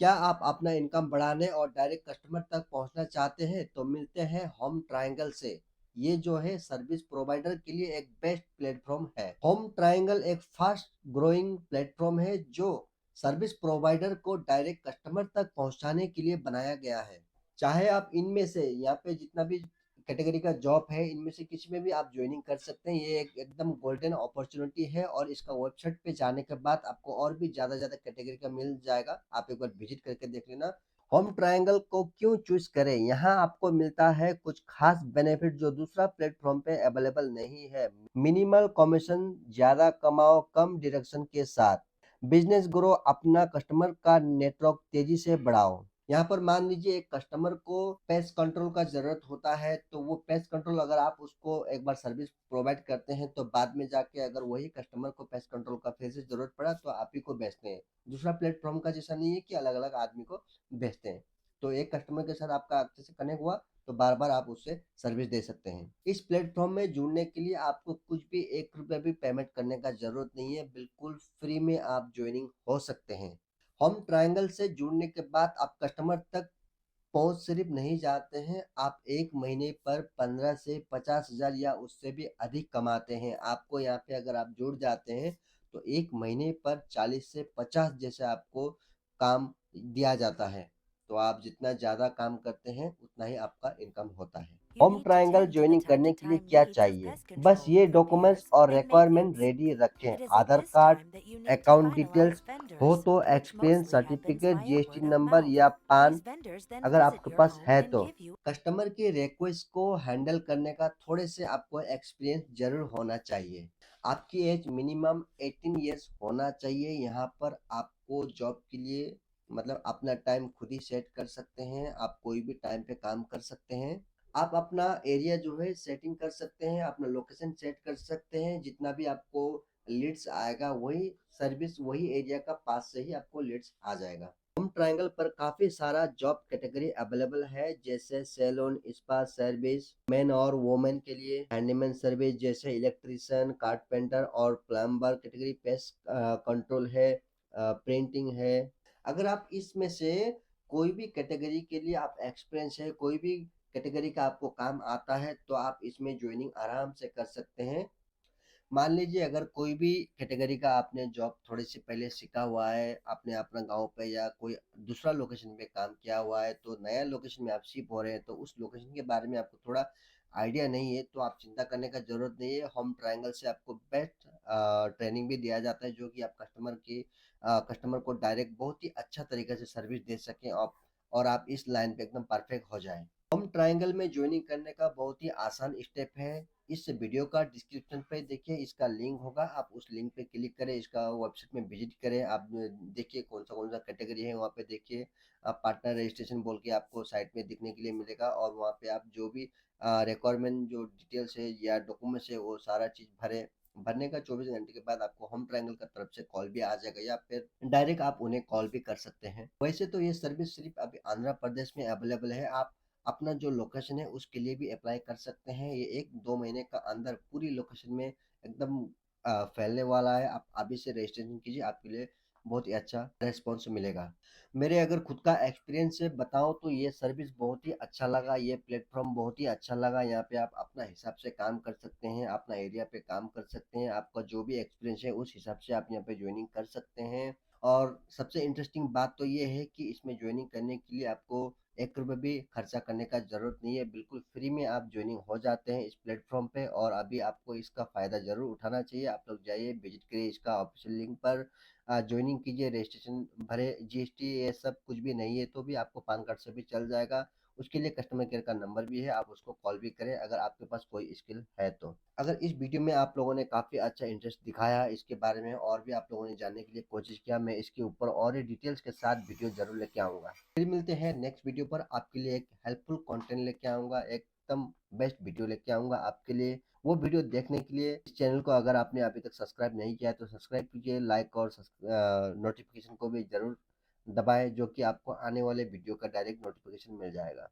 क्या आप अपना इनकम बढ़ाने और डायरेक्ट कस्टमर तक पहुंचना चाहते हैं तो मिलते हैं होम ट्रायंगल से। ये जो है सर्विस प्रोवाइडर के लिए एक बेस्ट प्लेटफॉर्म है। होम ट्रायंगल एक फास्ट ग्रोइंग प्लेटफॉर्म है जो सर्विस प्रोवाइडर को डायरेक्ट कस्टमर तक पहुंचाने के लिए बनाया गया है। चाहे आप इनमें से यहाँ पे जितना भी कैटेगरी का जॉब है इनमें से किसी में भी आप ज्वाइनिंग कर सकते हैं। ये एक एकदम गोल्डन अपॉर्चुनिटी है और इसका वेबसाइट पे जाने के बाद आपको और भी ज्यादा ज्यादा कैटेगरी का मिल जाएगा। आप एक बार विजिट करके देख लेना। होम ट्रायंगल को क्यों चूज करें, यहाँ आपको मिलता है कुछ खास बेनिफिट जो दूसरा प्लेटफॉर्म पे अवेलेबल नहीं है। मिनिमल कमीशन, ज्यादा कमाओ कम डिडक्शन के साथ। बिजनेस ग्रो, अपना कस्टमर का नेटवर्क तेजी से बढ़ाओ। यहाँ पर मान लीजिए एक कस्टमर को पेस्ट कंट्रोल का जरूरत होता है तो वो पेस्ट कंट्रोल अगर आप उसको एक बार सर्विस प्रोवाइड करते हैं तो बाद में जाके अगर वही कस्टमर को पेस्ट कंट्रोल का फिर से जरूरत पड़ा तो आप ही को बेचते हैं। दूसरा प्लेटफॉर्म का जैसा नहीं है कि अलग अलग आदमी को बेचते हैं। तो एक कस्टमर के साथ आपका अच्छे से कनेक्ट हुआ तो बार बार आप उससे सर्विस दे सकते हैं। इस प्लेटफॉर्म में जुड़ने के लिए आपको कुछ भी 1 रुपया भी पेमेंट करने का जरूरत नहीं है। बिल्कुल फ्री में आप ज्वाइनिंग हो सकते हैं। होम ट्रायंगल से जुड़ने के बाद आप कस्टमर तक पहुंच सिर्फ नहीं जाते हैं, आप एक महीने पर 15 से 50 हजार या उससे भी अधिक कमाते हैं। आपको यहाँ पे अगर आप जुड़ जाते हैं तो एक महीने पर 40 से 50 जैसे आपको काम दिया जाता है। तो आप जितना ज्यादा काम करते हैं उतना ही आपका इनकम होता है। You home need to triangle tend to the joining time to करने के लिए time क्या needs of चाहिए, pest बस control, ये डॉक्यूमेंट्स repairs, और and रिक्वायरमेंट maintenance. रेडी रखें। It is at Aadhaar this card, time that you need to account details finalize हो vendors, तो which experience mostly happens certificate, via GST word of number mouth. या These पान vendors then अगर visit आपके your pass home है and तो। give you customer की request को हैंडल करने का थोड़े से आपको एक्सपीरियंस जरूर होना चाहिए। आपकी एज मिनिमम 18 इयर्स होना चाहिए। यहाँ पर आपको जॉब के लिए मतलब अपना टाइम खुद ही सेट कर सकते हैं। आप कोई भी टाइम पे काम कर सकते हैं। आप अपना एरिया जो है सेटिंग कर सकते हैं, अपना लोकेशन सेट कर सकते हैं। जितना भी आपको लीड्स आएगा वही सर्विस वही एरिया का पास से ही आपको लीड्स आ जाएगा। होम ट्रायंगल पर काफी सारा जॉब कैटेगरी अवेलेबल है जैसे सैलून, स्पा सर्विस, मेन और वुमेन के लिए, हैंडीमैन सर्विस जैसे इलेक्ट्रिशियन, कारपेंटर और प्लम्बर कैटेगरी, पेस्ट कंट्रोल है, प्रिंटिंग है। अगर आप इसमें से कोई भी कैटेगरी के लिए आप एक्सपीरियंस है, कोई भी कैटेगरी का आपको काम आता है तो आप इसमें ज्वाइनिंग आराम से कर सकते हैं। मान लीजिए अगर कोई भी कैटेगरी का आपने जॉब थोड़े से पहले सीखा हुआ है, आपने अपना गांव पे या कोई दूसरा लोकेशन पे काम किया हुआ है तो नया लोकेशन में आप शिफ्ट हो रहे हैं तो उस लोकेशन के बारे में आपको थोड़ा आइडिया नहीं है तो आप चिंता करने का जरूरत नहीं है। होम ट्रायंगल से आपको बेस्ट ट्रेनिंग भी दिया जाता है जो कि आप कस्टमर को डायरेक्ट बहुत ही अच्छा तरीके से सर्विस दे सकें और आप इस लाइन पे एकदम परफेक्ट हो जाएं। होम ट्रायंगल में ज्वाइनिंग करने का बहुत ही आसान स्टेप है। इस वीडियो का डिस्क्रिप्शन पे देखिए, इसका लिंक होगा, आप उस लिंक पे क्लिक करें, इसका वेबसाइट में विजिट करें। आप देखिए कौन सा कैटेगरी है वहाँ पे देखिए। आप पार्टनर रजिस्ट्रेशन बोल के आपको साइट में दिखने के लिए मिलेगा और वहाँ पे आप जो भी रिक्वायरमेंट जो डिटेल्स है या डॉक्यूमेंट्स है वो सारा चीज़ भरने का 24 घंटे के बाद आपको होम ट्रायंगल का तरफ से कॉल भी आ जाएगा या फिर डायरेक्ट आप उन्हें कॉल भी कर सकते हैं। वैसे तो ये सर्विस सिर्फ अभी आंध्र प्रदेश में अवेलेबल है। आप अपना जो लोकेशन है उसके लिए भी अप्लाई कर सकते हैं। ये 1-2 महीने का अंदर पूरी लोकेशन में एकदम फैलने वाला है। आप अभी से रजिस्ट्रेशन कीजिए, आपके लिए बहुत ही अच्छा रेस्पॉन्स मिलेगा। मेरे अगर खुद का एक्सपीरियंस से बताऊं तो ये सर्विस बहुत ही अच्छा लगा, ये प्लेटफॉर्म बहुत ही अच्छा लगा। यहाँ पे आप अपना हिसाब से काम कर सकते हैं, अपना एरिया पे काम कर सकते हैं। आपका जो भी एक्सपीरियंस है उस हिसाब से आप यहाँ पे ज्वाइनिंग कर सकते हैं। और सबसे इंटरेस्टिंग बात तो ये है कि इसमें ज्वाइनिंग करने के लिए आपको 1 रुपये भी खर्चा करने का जरूरत नहीं है। बिल्कुल फ्री में आप ज्वाइनिंग हो जाते हैं इस प्लेटफॉर्म पे और अभी आपको इसका फायदा जरूर उठाना चाहिए। आप लोग जाइए, विजिट करिए इसका ऑफिशियल लिंक पर, ज्वाइनिंग कीजिए, रजिस्ट्रेशन भरे, जीएसटी ये सब कुछ भी नहीं है तो भी आपको पैन कार्ड से भी चल जाएगा। उसके लिए कस्टमर केयर का नंबर भी है, आप उसको कॉल भी करें अगर आपके पास कोई स्किल है तो। अगर इस वीडियो में आप लोगों ने काफ़ी अच्छा इंटरेस्ट दिखाया इसके बारे में और भी आप लोगों ने जानने के लिए कोशिश किया, मैं इसके ऊपर और ही डिटेल्स के साथ वीडियो जरूर लेके आऊँगा। फिर मिलते हैं नेक्स्ट वीडियो पर, आपके लिए एक हेल्पफुल कंटेंट लेके आऊँगा, एकदम बेस्ट वीडियो लेके आऊँगा आपके लिए। वो वीडियो देखने के लिए इस चैनल को अगर आपने अभी तक सब्सक्राइब नहीं किया है तो सब्सक्राइब कीजिए, लाइक और नोटिफिकेशन को भी जरूर दबाएं जो कि आपको आने वाले वीडियो का डायरेक्ट नोटिफिकेशन मिल जाएगा।